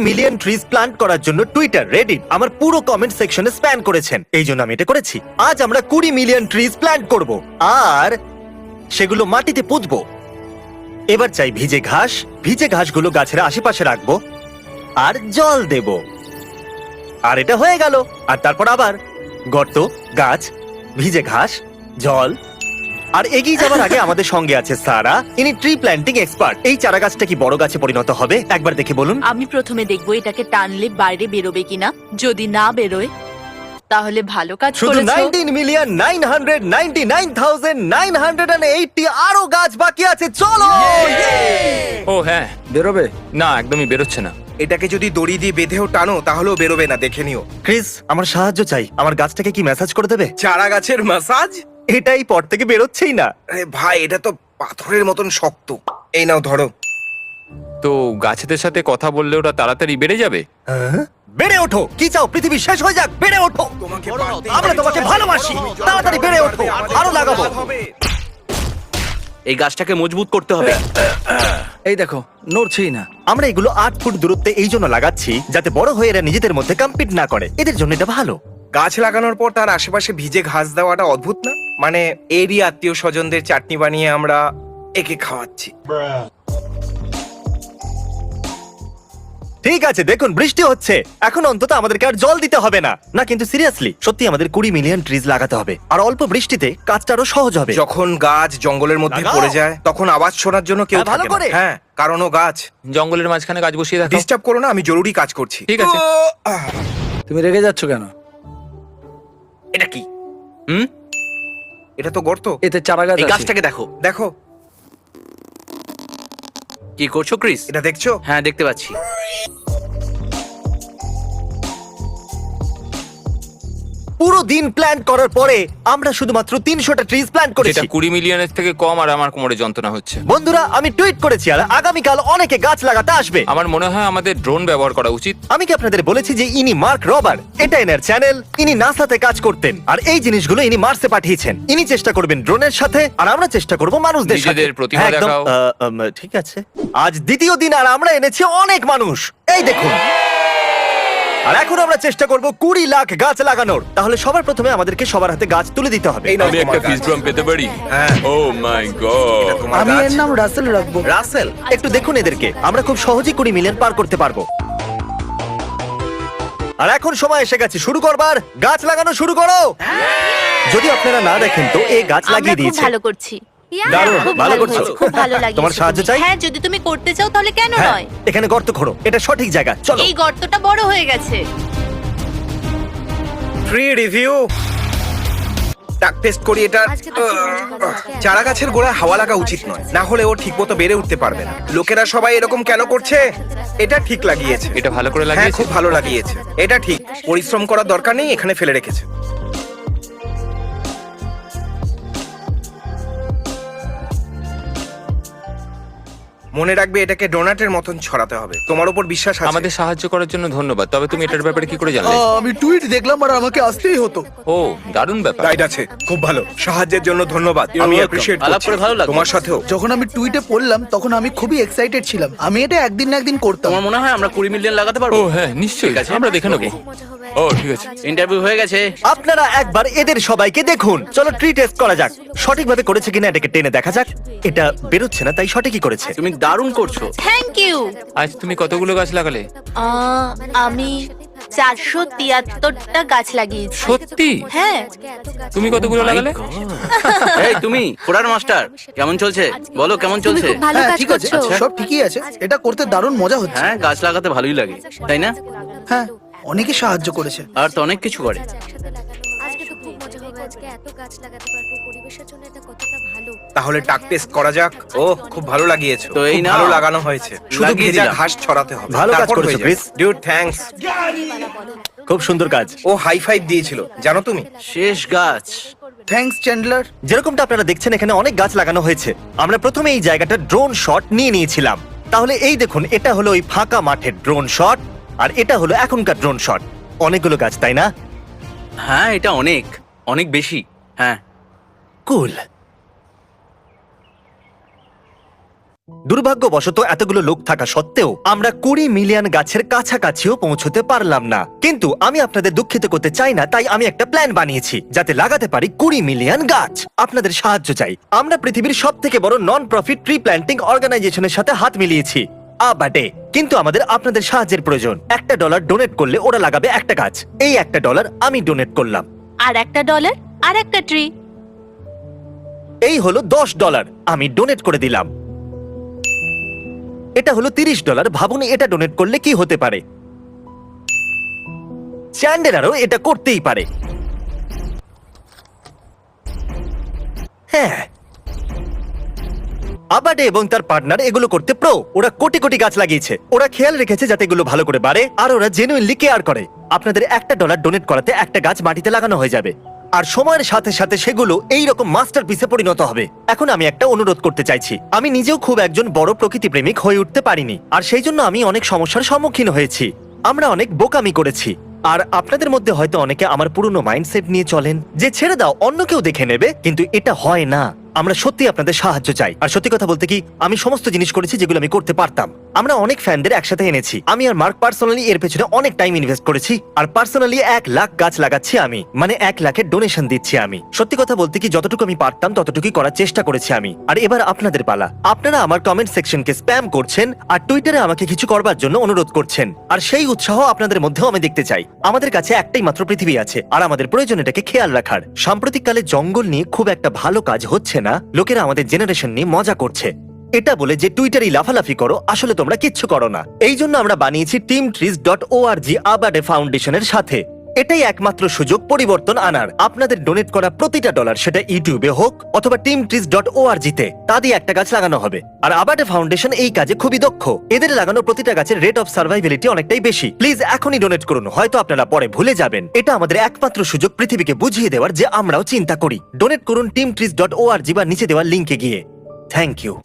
Million trees plant করার জন্য Twitter, Reddit আমার পুরো কমেন্ট সেকশনে স্প্যান করেছেন। এই জন্য আমি এটা করেছি। আজ আমরা 20 মিলিয়ন ট্রিজ প্ল্যান্ট করব আর সেগুলো মাটিতে পুঁতবো। এবার চাই ভিজে ঘাস। ভিজে ঘাসগুলো গাছের আশেপাশে রাখবো আর জল দেব। আর এটা হয়ে গেল। আর তারপর আবার গর্ত, গাছ, ভিজে ঘাস, জল। আর এগিয়ে যাওয়ার আগে আমাদের সঙ্গে আছে সারা, ইনি ট্রি প্ল্যান্টিং এক্সপার্ট। এই চারা গাছটা কি বড় গাছে পরিণত হবে একবার দেখে বলুন। আমি প্রথমে দেখবো এটাকে টানলে বাইরে বেরোবে কিনা। যদি না বেরোয় তাহলে ভালো কাজ শুধু করেছো। 19,999,980 আরো গাছ বাকি আছে। চলো। ও হ্যাঁ, বেরোবে? না একদমই বেরোচ্ছে না। এটাকে যদি দড়ি দিয়ে বেঁধেও টানো তাহলেও বেরোবে না, দেখে নিও। ক্রিস, আমার সাহায্য চাই। আমার গাছটাকে কি ম্যাসাজ করে দেবে? চারা গাছের মাসাজ? এটাই পর থেকে বেরোচ্ছেই না। আরে ভাই, এটা তো পাথরের মতন শক্ত। এই নাও ধরো। তো গাছেদের সাথে কথা বললে ওটা তাড়াতাড়ি বেড়ে যাবে? হ্যাঁ? বেড়ে ওঠো। কি চাও পৃথিবী শেষ হয়ে যাক? বেড়ে ওঠো। তোমাকে আমরা তোমাকে ভালোবাসি। তাড়াতাড়ি বেড়ে ওঠো। আরো লাগাবো। এই গাছটাকে মজবুত করতে হবে। এই দেখো, নড়ছেই না। আমরা এগুলো 8 ফুট দূরত্বে এই জন্য লাগাচ্ছি যাতে বড় হয়ে এরা নিজেদের মধ্যে কম্পিট না করে। এদের জন্য এটা ভালো। গাছ লাগানোর পর তার আশেপাশে ভিজে ঘাস দেওয়াটা অদ্ভুত না? মানে এরই আত্মীয় স্বজনদের চাটনি বানিয়ে আমরা একে খাওয়াচ্ছি। ঠিক আছে, দেখুন বৃষ্টি হচ্ছে। এখন অন্তত আমাদেরকে আর জল দিতে হবে না। না কিন্তু সিরিয়াসলি, সত্যি আমাদের 20 মিলিয়ন ট্রিজ লাগাতে হবে। আর অল্প বৃষ্টিতে কাজটা আরো সহজ হবে। যখন গাছ জঙ্গলের মধ্যে লাগাও। পড়ে যায় তখন আওয়াজ শোনার জন্য কেউ হ্যাঁ, ভালো থাকে করে। না। হ্যাঁ, কারণ ও গাছ। জঙ্গলের মাঝখানে গাছ বসিয়ে রাখো। ডিস্টার্ব করো না, আমি জরুরি কাজ করছি। ঠিক আছে। তুমি রেগে যাচ্ছ কেন? এটা কি? হুম, এটা তো গর্ত। এতে চারা গাছ এই আছে। গাছটাকে দেখো। দেখো, কি করছো ক্রিস? এটা দেখছো? হ্যাঁ, দেখতে পাচ্ছি। পুরো দিন প্ল্যান করার পরে আমরা শুধুমাত্র 300টা ট্রিজ প্ল্যান যেটা করেছি। 20 মিলিয়নের থেকে কম, আর আমার কোমরে যন্ত্রণা হচ্ছে। বন্ধুরা, আমি টুইট করেছি আর আগামীকাল অনেকে গাছ লাগাতে আসবে। আমার মনে হয় আমাদের ড্রোন ব্যবহার করা উচিত। আমি কি আপনাদের বলেছি যে ইনি মার্ক রবার? এটা এনার চ্যানেল। ইনি নাসাতে কাজ করতেন আর এই জিনিসগুলো ইনি মার্সে পাঠিয়েছেন। ইনি চেষ্টা করবেন ড্রোনের সাথে আর আমরা চেষ্টা করব মানুষদের সাথে। নিজেদের প্রতিভা হ্যাঁ, একদম। দেখাও। ঠিক আছে। আজ দ্বিতীয় দিন আর আমরা এনেছি অনেক মানুষ। এই দেখুন। আর এখন আমরা চেষ্টা করব 20 লাখ গাছ লাগানোর। তাহলে সবার প্রথমে আমাদেরকে সবার হাতে গাছ তুলে দিতে হবে। এই নাও আমি তোমার একটা গাছ। ফিশ ড্রাম পেতে পারি? হ্যাঁ। ও মাই গড। এটা তোমার আমি গাছ। এর নাম রাসেল রাখবো। রাসেল। একটু দেখুন এদেরকে। আমরা খুব সহজেই 20 মিলিয়ন পার করতে পারবো। আর এখন সময় এসে গেছে শুরু করবার। গাছ লাগানো শুরু করো। যদি আপনারা না দেখেন তো এই গাছ আমরা লাগিয়ে খুব দিয়েছে। ভালো করছি। দারুণ, খুব ভালো ভালো করছো। হয়েছে, খুব ভালো লাগিয়েছে। তোমার সাহায্য চাই? হ্যাঁ, যদি তুমি করতে চাও তাহলে কেন হ্যাঁ, নয়। এখানে গর্ত খোঁড়ো। এটা সঠিক জায়গা। চলো। এই গর্তটা বড় হয়ে গেছে। Tree review. টাক টেস্ট করি এটা। চারা গাছের গোড়ায় হাওয়া লাগা উচিত নয়, না হলে ও ঠিকমতো বেড়ে উঠতে পারবে না। লোকেরা সবাই এরকম কেন করছে? এটা ঠিক লাগিয়েছে। এটা ভালো করে হ্যাঁ, লাগিয়েছে। খুব ভালো লাগিয়েছে। এটা ঠিক। পরিশ্রম করার দরকার নেই, এখানে ফেলে রেখেছে। মনে রাখবে এটাকে ডোনাটের মতন ছড়াতে হবে। তোমার উপর বিশ্বাস আছে। আমাদের সাহায্য করার জন্য ধন্যবাদ। তবে তুমি এটার ব্যাপারে কি করে জানলে? আমি টুইট দেখলাম আর আমাকে আসতেই হতো। ও, দারুণ ব্যাপার। রাইট আছে। খুব ভালো। সাহায্যের জন্য ধন্যবাদ। আমি অ্যাপ্রিশিয়েট আলাপ করছি। করে ভালো লাগলো। তোমার সাথেও। যখন আমি টুইটে পড়লাম তখন আমি খুবই এক্সাইটেড ছিলাম। আমি এটা একদিন না একদিন করতাম। তোমার মনে হয় আমরা 20 মিলিয়ন লাগাতে ও পারবো? হ্যাঁ, নিশ্চয়ই। ঠিক আছে। আমরা দেখে নেবো। ও ঠিক আছে। ইন্টারভিউ হয়ে গেছে। আপনারা একবার এদের সবাইকে দেখুন। চলো ট্রি টেস্ট করা যাক। সঠিকভাবে করেছে কিনা এটাকে টেনে দেখা যাক। এটা বেরোচ্ছে না, তাই সঠিকই করেছে। তুমি দারুণ করছো। Thank you. আজ তুমি কতগুলো গাছ লাগালে? আমি 473টা গাছ লাগিয়েছি। সত্যি? হ্যাঁ। তুমি কতগুলো লাগালে? এই তুমি কোরার মাস্টার, কেমন চলছে? বলো কেমন তুমি চলছে? খুব ভালো হ্যাঁ, কাজ ঠিক আছে। করছো। সব ঠিকই আছে। এটা করতে দারুণ মজা হচ্ছে। হ্যাঁ, গাছ লাগাতে ভালোই লাগে, তাই না? হ্যাঁ, অনেকে সাহায্য করেছে। আর তো অনেক কিছু করে। আজকে তো খুব মজা হবে। আজকে এত গাছ লাগাতে পারবো, পরিবেশের জন্য এটা কতটা ভালো। তাহলে টাক টেস্ট করা যাক। ও খুব ভালো লাগিয়েছো। তো এই খুব নাও। ভালো লাগানো হয়েছে। শুধু লাগিয়ে ভেজা দিলাম। ঘাস ছড়াতে হবে। ভালো কাজ তারপর করেছো, হয়ে যাবে। ক্রিস। ডিউড, থ্যাঙ্কস। খুব সুন্দর কাজ। ও হাই ফাইভ দিয়েছিল, জানো তুমি? শেষ গাছ। Thanks Chandler. যেরকমটা আপনারা দেখছেন এখানে অনেক গাছ লাগানো হয়েছে। আমরা প্রথমে এই জায়গাটা ড্রোন শট নিয়ে নিয়েছিলাম। তাহলে এই দেখুন, এটা হলো ওই ফাঁকা মাঠের ড্রোন শট আর এটা হলো এখনকার ড্রোন শট। অনেকগুলো গাছ, তাই না? হ্যাঁ, এটা অনেক অনেক বেশি। হ্যাঁ। কুল। দুর্ভাগ্যবশত এতগুলো লোক থাকা সত্ত্বেও আমরা 20 মিলিয়ন গাছের কাছাকাছিও পৌঁছতে পারলাম না। কিন্তু আমি আপনাদের দুঃখিত করতে চাই না, তাই আমি একটা প্ল্যান বানিয়েছি যাতে লাগাতে পারি 20 মিলিয়ন গাছ। আপনাদের সাহায্য চাই। আমরা পৃথিবীর সবথেকে বড় নন প্রফিট ট্রি প্ল্যান্টিং অর্গানাইজেশনের সাথে হাত মিলিয়েছি আবাডে। কিন্তু আমাদের আপনাদের সাহায্যের প্রয়োজন। $1 ডোনেট করলে ওরা লাগাবে একটা গাছ। এই $1 আমি ডোনেট করলাম। আর $1 আর একটা ট্রি। এই হলো $10 আমি ডোনেট করে দিলাম। এটা হলো $30। ভাবুন এটা ডোনেট করলে কি হতে পারে। চ্যান্ডেলারও এটা করতেই পারে। হ্যাঁ, আবাডে এবং তার পার্টনার এগুলো করতে প্রো। ওরা কোটি কোটি গাছ লাগিয়েছে। ওরা খেয়াল রেখেছে যাতে এগুলো ভালো করে বাড়ে, আর ওরা জেনুইনলি কেয়ার করে। আপনাদের $1 ডোনেট করাতে একটা গাছ মাটিতে লাগানো হয়ে যাবে, আর সময়ের সাথে সাথে সেগুলো এইরকম মাস্টারপিসে পরিণত হবে। এখন আমি একটা অনুরোধ করতে চাইছি। আমি নিজেও খুব একজন বড় প্রকৃতি প্রেমিক হয়ে উঠতে পারিনি, আর সেই জন্য আমি অনেক সমস্যার সম্মুখীন হয়েছি। আমরা অনেক বোকামি করেছি। আর আপনাদের মধ্যে হয়তো অনেকে আমার পুরনো মাইন্ডসেট নিয়ে চলেন যে ছেড়ে দাও, অন্য কেউ দেখে নেবে, কিন্তু এটা হয় না। আমরা সত্যি আপনাদের সাহায্য চাই। আর সত্যি কথা বলতে কি, আমি সমস্ত জিনিস করেছি যেগুলো আমি করতে পারতাম। আমরা অনেক ফ্যানদের একসাথে এনেছি। আমি আর মার্ক পার্সোনালি এর পেছনে অনেক টাইম ইনভেস্ট করেছি, আর পার্সোনালি 1 লাখ গাছ লাগাচ্ছি আমি, মানে 1 লাখের ডোনেশন দিচ্ছি আমি। সত্যি কথা বলতে কি, যতটুকু আমি পারতাম ততটুকুই করার চেষ্টা করেছি আমি। আর এবার আপনাদের পালা। আপনারা আমার কমেন্ট সেকশনকে স্প্যাম করছেন আর টুইটারে আমাকে কিছু করবার জন্য অনুরোধ করছেন, আর সেই উৎসাহ আপনাদের মধ্যেও আমি দেখতে চাই। আমাদের কাছে একটাই মাত্র পৃথিবী আছে, আর আমাদের প্রয়োজন এটাকে খেয়াল রাখার। সাম্প্রতিককালে জঙ্গল নিয়ে খুব একটা ভালো কাজ হচ্ছে না। লোকেরা আমাদের জেনারেশন নিয়ে মজা করছে। এটা বলে যে টুইটারে লাফালাফি করো, আসলে তোমরা কিচ্ছু করো না। এই জন্য আমরা বানিয়েছি teamtrees.org আবাডে ফাউন্ডেশনের সাথে। এটাই একমাত্র সুযোগ পরিবর্তন আনার। আপনাদের ডোনেট করা প্রতিটা ডলার, সেটা ইউটিউবে হোক অথবা teamtrees.org তে, তা দিয়ে একটা গাছ লাগানো হবে। আর আবাডে ফাউন্ডেশন এই কাজে খুবই দক্ষ। এদের লাগানো প্রতিটা গাছের রেট অফ সার্ভাইভেলিটি অনেকটাই বেশি। প্লিজ এখনই ডোনেট করুন, হয়তো আপনারা পরে ভুলে যাবেন। এটা আমাদের একমাত্র সুযোগ পৃথিবীকে বুঝিয়ে দেওয়ার যে আমরাও চিন্তা করি। ডোনেট করুন teamtrees.org বা নিচে দেওয়া লিংকে গিয়ে। Thank you.